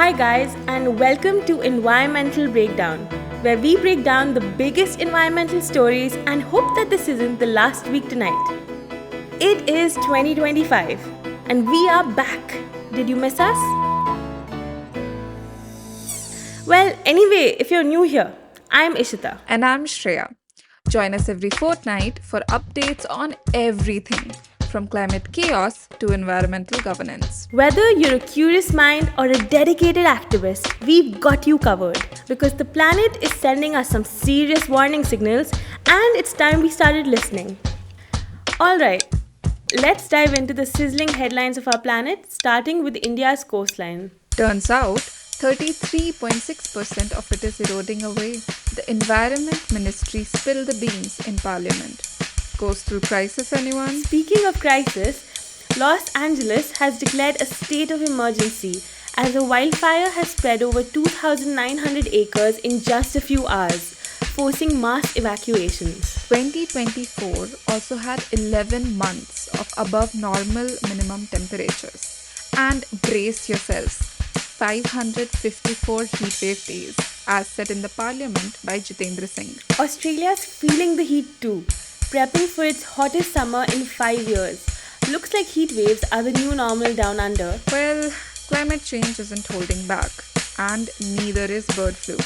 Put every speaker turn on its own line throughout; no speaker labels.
Hi guys, and welcome to Environmental Breakdown, where we break down the biggest environmental stories and hope that this isn't the last week tonight. It is 2025 and we are back. Did you miss us? Well, anyway, if you're new here, I'm Ishita.
And I'm Shreya. Join us every fortnight for updates on everything from climate chaos to environmental governance.
Whether you're a curious mind or a dedicated activist, we've got you covered because the planet is sending us some serious warning signals and it's time we started listening. Alright, let's dive into the sizzling headlines of our planet, starting with India's coastline.
Turns out, 33.6% of it is eroding away. The Environment Ministry spilled the beans in Parliament. Coastal crisis, anyone?
Speaking of crisis, Los Angeles has declared a state of emergency as a wildfire has spread over 2,900 acres in just a few hours, forcing mass evacuations.
2024 also had 11 months of above normal minimum temperatures. And brace yourselves, 554 heatwave days, as said in the parliament by Jitendra Singh.
Australia's feeling the heat too, prepping for its hottest summer in 5 years. Looks like heat waves are the new normal down under.
Well, climate change isn't holding back, and neither is bird flu.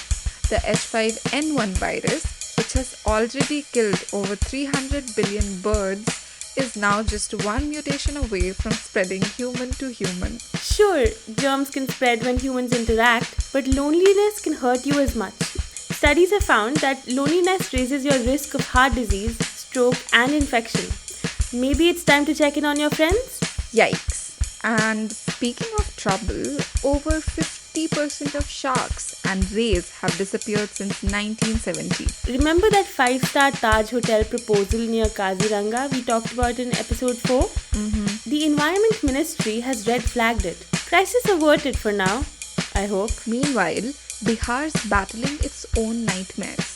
The H5N1 virus, which has already killed over 300 billion birds, is now just one mutation away from spreading human to human.
Sure, germs can spread when humans interact, but loneliness can hurt you as much. Studies have found that loneliness raises your risk of heart disease, stroke, and infection. Maybe it's time to check in on your friends?
Yikes. And speaking of trouble, over 50% of sharks and rays have disappeared since 1970.
Remember that 5-star Taj Hotel proposal near Kaziranga we talked about in episode 4? The Environment Ministry has red flagged it. Crisis averted for now, I hope.
Meanwhile, Bihar's battling its own nightmares.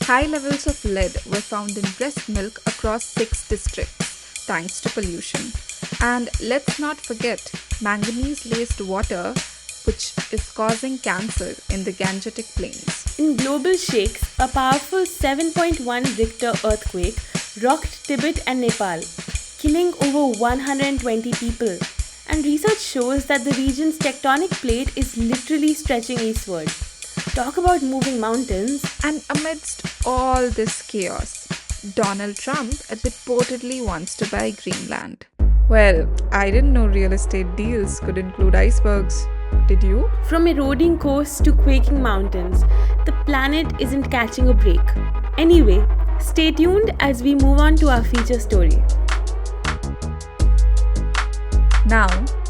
High levels of lead were found in breast milk across 6 districts, thanks to pollution. And let's not forget manganese-laced water, which is causing cancer in the Gangetic Plains.
In global shakes, a powerful 7.1 Richter earthquake rocked Tibet and Nepal, killing over 120 people. And research shows that the region's tectonic plate is literally stretching eastward. Talk about moving mountains.
And amidst all this chaos, Donald Trump reportedly wants to buy Greenland. Well, I didn't know real estate deals could include icebergs. Did you?
From eroding coasts to quaking mountains, the planet isn't catching a break. Anyway, stay tuned as we move on to our feature story.
Now,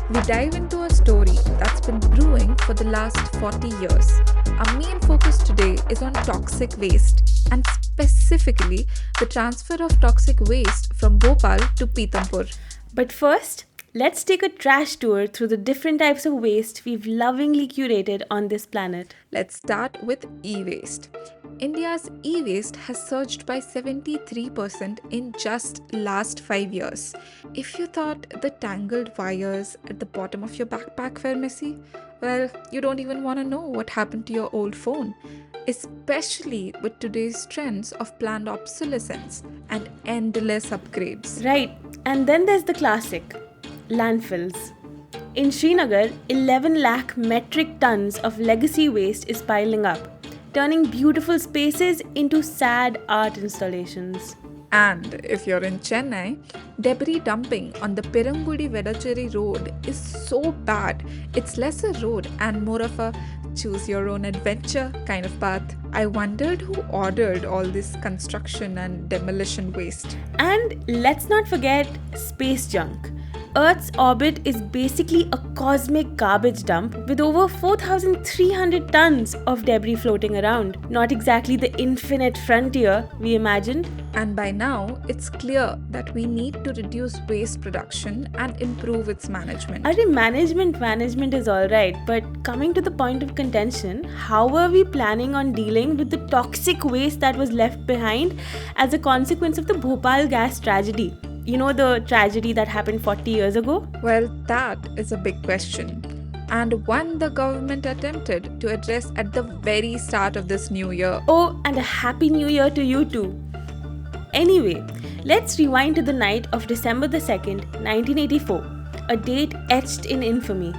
we dive into a story that's been brewing for the last 40 years. Our main focus today is on toxic waste and specifically the transfer of toxic waste from Bhopal to Pithampur.
But first, let's take a trash tour through the different types of waste we've lovingly curated on this planet.
Let's start with e-waste. India's e-waste has surged by 73% in just last 5 years. If you thought the tangled wires at the bottom of your backpack were messy, well, you don't even want to know what happened to your old phone, especially with today's trends of planned obsolescence and endless upgrades.
Right, and then there's the classic, landfills. In Srinagar, 11 lakh metric tons of legacy waste is piling up, turning beautiful spaces into sad art installations.
And if you're in Chennai, debris dumping on the Perangudi-Vedacheri road is so bad. It's less a road and more of a choose-your-own-adventure kind of path. I wondered who ordered all this construction and demolition waste.
And let's not forget space junk. Earth's orbit is basically a cosmic garbage dump with over 4,300 tons of debris floating around. Not exactly the infinite frontier we imagined.
And by now, it's clear that we need to reduce waste production and improve its management.
Management is alright, but coming to the point of contention, how are we planning on dealing with the toxic waste that was left behind as a consequence of the Bhopal gas tragedy? You know, the tragedy that happened 40 years ago?
Well, that is a big question. and one the government attempted to address at the very start of this new year.
Oh, and a happy new year to you too. Anyway, let's rewind to the night of December the 2nd, 1984, a date etched in infamy.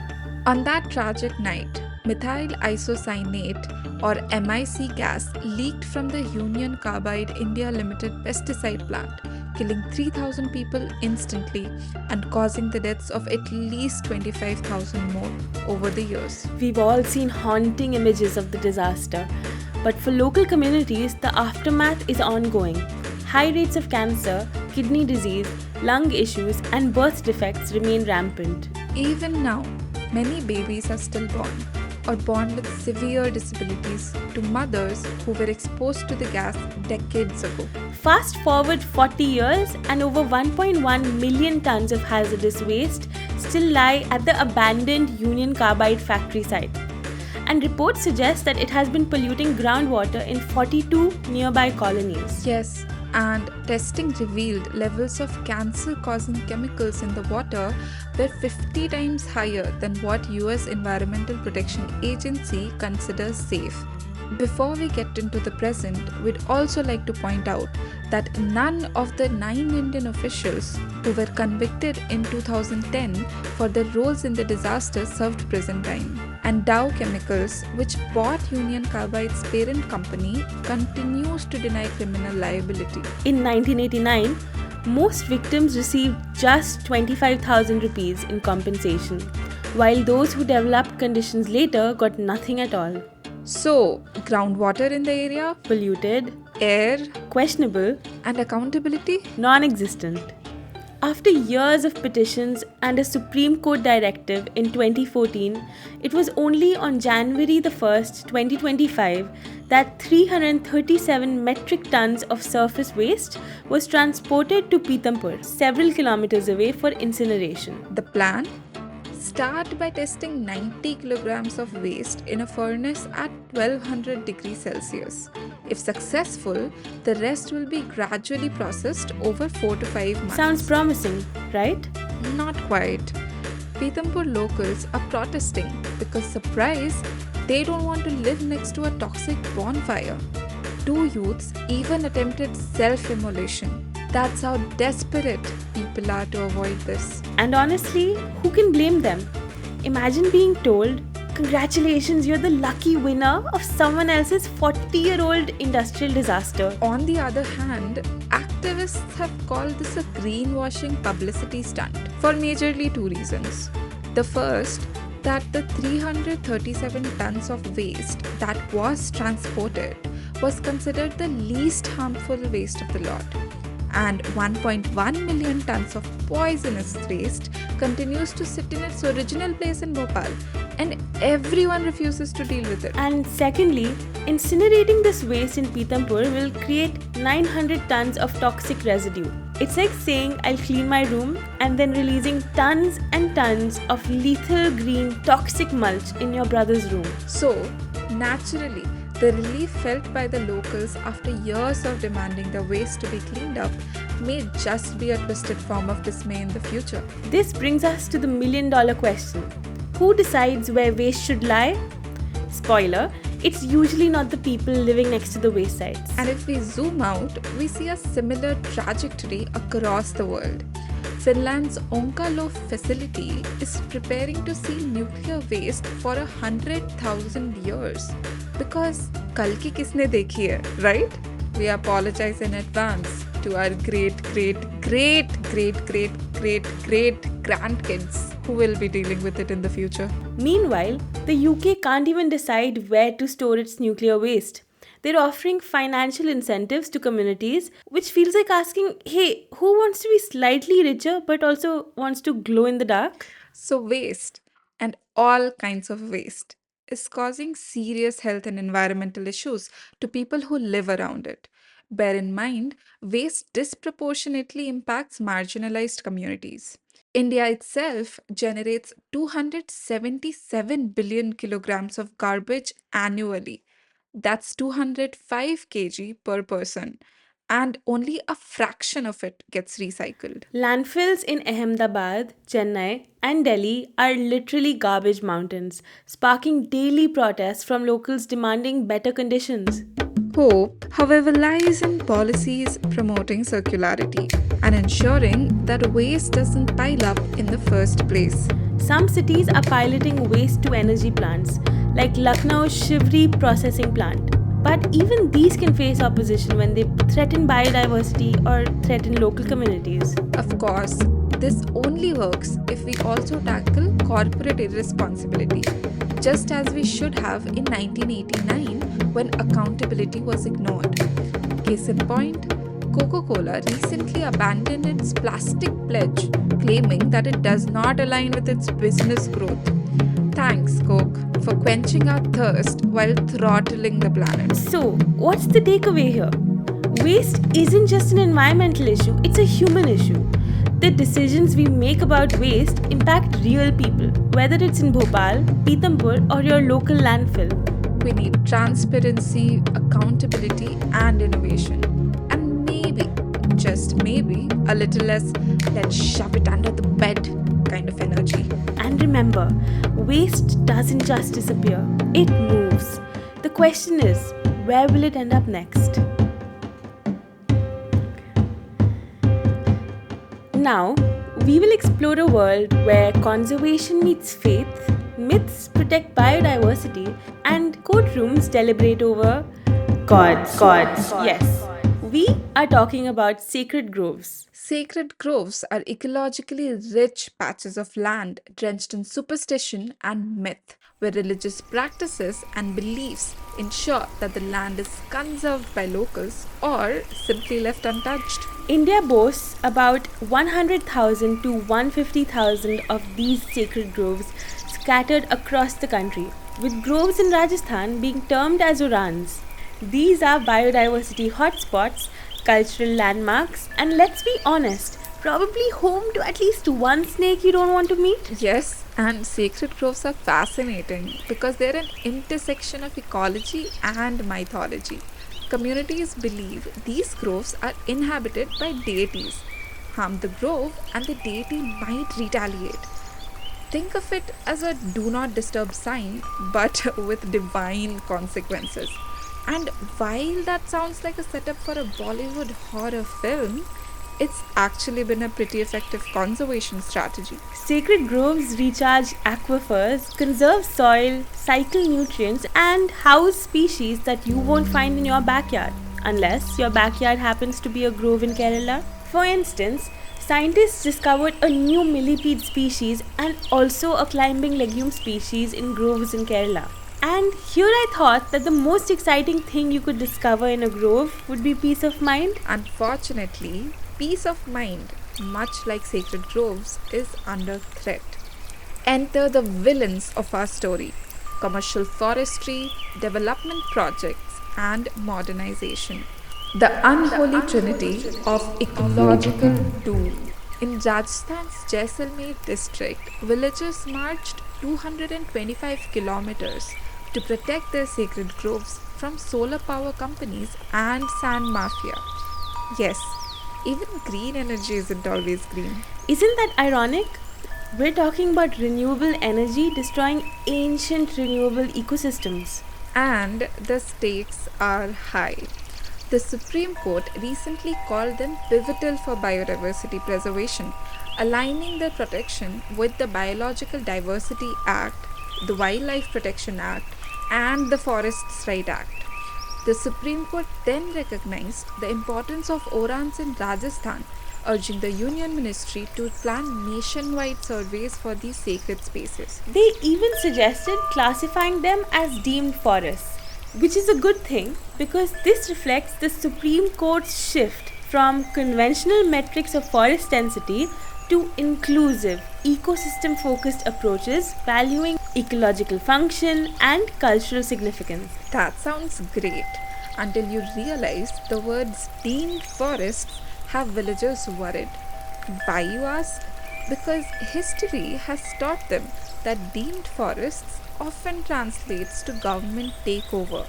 On that tragic night, methyl isocyanate or MIC gas leaked from the Union Carbide India Limited pesticide plant, killing 3,000 people instantly and causing the deaths of at least 25,000 more over the years.
We've all seen haunting images of the disaster, but for local communities, the aftermath is ongoing. High rates of cancer, kidney disease, lung issues, and birth defects remain rampant.
Even now, many babies are stillborn or born with severe disabilities to mothers who were exposed to the gas decades ago.
Fast forward 40 years, and over 1.1 million tons of hazardous waste still lie at the abandoned Union Carbide factory site. And reports suggest that it has been polluting groundwater in 42 nearby colonies.
Yes, and testing revealed levels of cancer causing chemicals in the water were 50 times higher than what US Environmental Protection Agency considers safe. Before we get into the present, we'd also like to point out that none of the 9 Indian officials who were convicted in 2010 for their roles in the disaster served prison time. And Dow Chemicals, which bought Union Carbide's parent company, continues to deny criminal liability.
In 1989, most victims received just 25,000 rupees in compensation, while those who developed conditions later got nothing at all.
So, groundwater in the area,
Polluted,
air,
questionable,
and accountability?
non existent. After years of petitions and a Supreme Court directive in 2014, it was only on January the 1st, 2025, that 337 metric tons of surface waste was transported to Pitampur, several kilometers away, for incineration.
The plan? Start by testing 90 kilograms of waste in a furnace at 1200 degrees Celsius. If successful, the rest will be gradually processed over 4 to 5 months.
Sounds promising, right?
Not quite. Pitampur locals are protesting because, surprise, they don't want to live next to a toxic bonfire. Two youths even attempted self-immolation. That's how desperate people are to avoid this.
And honestly, who can blame them? Imagine being told, "Congratulations, you're the lucky winner of someone else's 40-year-old industrial disaster."
On the other hand, activists have called this a greenwashing publicity stunt for majorly two reasons. The first, that the 337 tons of waste that was transported was considered the least harmful waste of the lot. And 1.1 million tons of poisonous waste continues to sit in its original place in Bhopal, and everyone refuses to deal with it.
And secondly, incinerating this waste in Pitampur will create 900 tons of toxic residue. It's like saying, "I'll clean my room," and then releasing tons and tons of lethal green toxic mulch in your brother's room.
So, naturally, the relief felt by the locals after years of demanding the waste to be cleaned up may just be a twisted form of dismay in the future.
This brings us to the million-dollar question. Who decides where waste should lie? Spoiler, it's usually not the people living next to the waste sites.
And if we zoom out, we see a similar trajectory across the world. Finland's Onkalo facility is preparing to see nuclear waste for 100,000 years. Because kal ki kisne dekhi hai, right? We apologize in advance to our great grandkids who will be dealing with it in the future.
Meanwhile, the UK can't even decide where to store its nuclear waste. They're offering financial incentives to communities, which feels like asking, "Hey, who wants to be slightly richer but also wants to glow in the dark?"
So, waste and all kinds of waste is causing serious health and environmental issues to people who live around it. Bear in mind, waste disproportionately impacts marginalized communities. India itself generates 277 billion kilograms of garbage annually. That's 205 kg per person. and only a fraction of it gets recycled.
Landfills in Ahmedabad, Chennai, and Delhi are literally garbage mountains, sparking daily protests from locals demanding better conditions.
Hope, however, lies in policies promoting circularity and ensuring that waste doesn't pile up in the first place.
Some cities are piloting waste to energy plants, like Lucknow's Shivri processing plant. But even these can face opposition when they threaten biodiversity or threaten local communities.
Of course, this only works if we also tackle corporate irresponsibility, just as we should have in 1989 when accountability was ignored. Case in point, Coca Cola recently abandoned its plastic pledge, claiming that it does not align with its business growth. Thanks, Coke, for quenching our thirst while throttling the planet.
So, what's the takeaway here? Waste isn't just an environmental issue, it's a human issue. The decisions we make about waste impact real people, whether it's in Bhopal, Pithampur, or your local landfill.
We need transparency, accountability, and innovation. And maybe, just maybe, a little less let's shove it under the bed kind of energy.
And remember, waste doesn't just disappear, it moves. The question is, where will it end up next? Now, we will explore a world where conservation meets faith, myths protect biodiversity, and courtrooms deliberate over gods. Yes, we are talking about sacred groves.
Sacred groves are ecologically rich patches of land drenched in superstition and myth, where religious practices and beliefs ensure that the land is conserved by locals or simply left untouched.
India boasts about 100,000 to 150,000 of these sacred groves scattered across the country, with groves in Rajasthan being termed as Urans. These are biodiversity hotspots, cultural landmarks, and let's be honest, probably home to at least one snake you don't want to meet.
Yes, and sacred groves are fascinating because they're an intersection of ecology and mythology. Communities believe these groves are inhabited by deities. Harm the grove, and the deity might retaliate. Think of it as a do not disturb sign, but with divine consequences. And while that sounds like a setup for a Bollywood horror film, it's actually been a pretty effective conservation strategy.
Sacred groves recharge aquifers, conserve soil, cycle nutrients, and house species that you won't find in your backyard, unless your backyard happens to be a grove in Kerala. For instance, scientists discovered a new millipede species and also a climbing legume species in groves in Kerala. And here I thought that the most exciting thing you could discover in a grove would be peace of mind.
Unfortunately, peace of mind, much like sacred groves, is under threat. Enter the villains of our story: commercial forestry, development projects, and modernization. The unholy trinity of ecological doom. In Rajasthan's Jaisalmer district, villagers marched 225 kilometers to protect their sacred groves from solar power companies and sand mafia. Yes, even green energy isn't always green.
Isn't that ironic? We're talking about renewable energy destroying ancient renewable ecosystems.
And the stakes are high. The Supreme Court recently called them pivotal for biodiversity preservation, aligning their protection with the Biological Diversity Act, the Wildlife Protection Act, and the Forests Right Act. The Supreme Court then recognized the importance of orans in Rajasthan, urging the Union Ministry to plan nationwide surveys for these sacred spaces.
They even suggested classifying them as deemed forests, which is a good thing because this reflects the Supreme Court's shift from conventional metrics of forest density to inclusive, ecosystem focused approaches valuing ecological function and cultural significance.
That sounds great until you realize the words deemed forests have villagers worried. Why, you ask? Because history has taught them that deemed forests often translates to government takeover.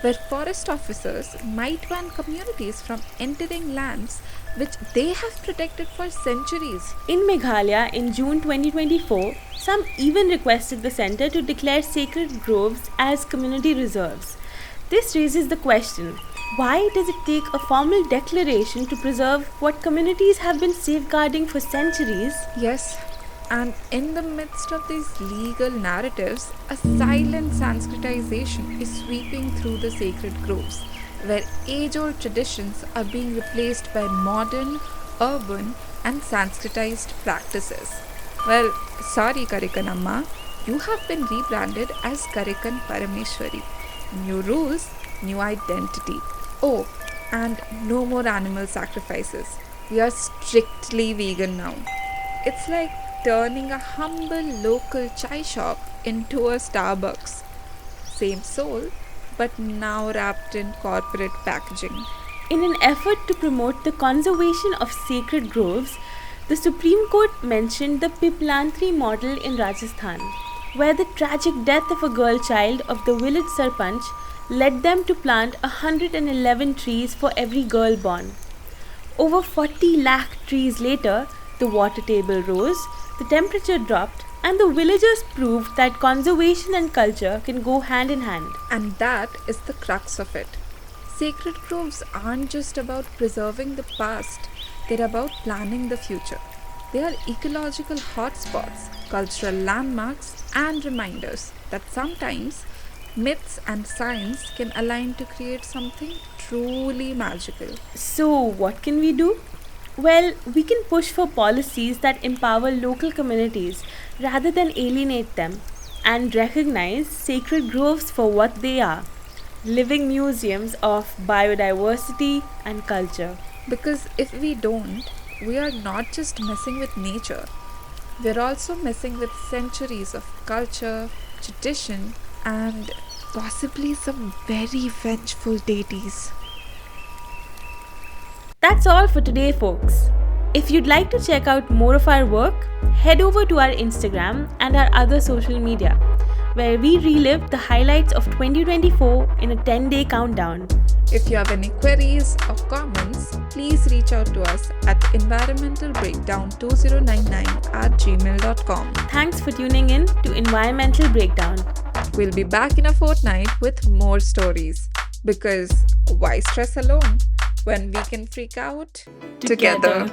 where forest officers might ban communities from entering lands which they have protected for centuries.
In Meghalaya in June 2024, some even requested the centre to declare sacred groves as community reserves. This raises the question, why does it take a formal declaration to preserve what communities have been safeguarding for centuries?
Yes, and in the midst of these legal narratives, a silent Sanskritization is sweeping through the sacred groves, where age old traditions are being replaced by modern, urban, and Sanskritized practices. Well, sorry, Karikan Amma, you have been rebranded as Karikan Parameshwari. New rules, new identity. Oh, and no more animal sacrifices. We are strictly vegan now. It's like turning a humble local chai shop into a Starbucks. Same soul, but now wrapped in corporate packaging.
In an effort to promote the conservation of sacred groves, the Supreme Court mentioned the Piplantri model in Rajasthan, where the tragic death of a girl child of the village Sarpanch led them to plant 111 trees for every girl born. Over 40 lakh trees later, the water table rose, the temperature dropped, and the villagers proved that conservation and culture can go hand in hand.
And that is the crux of it. Sacred groves aren't just about preserving the past, they're about planning the future. They are ecological hotspots, cultural landmarks, and reminders that sometimes myths and science can align to create something truly magical.
So, what can we do? Well, we can push for policies that empower local communities rather than alienate them and recognize sacred groves for what they are, living museums of biodiversity and culture.
Because if we don't, we are not just messing with nature, we're also messing with centuries of culture, tradition, and possibly some very vengeful deities.
That's all for today, folks. If you'd like to check out more of our work, head over to our Instagram and our other social media, where we relive the highlights of 2024 in a 10-day countdown.
If you have any queries or comments, please reach out to us at environmentalbreakdown2099@gmail.com.
Thanks for tuning in to Environmental Breakdown.
We'll be back in a fortnight with more stories. Because why stress alone when we can freak out
Together.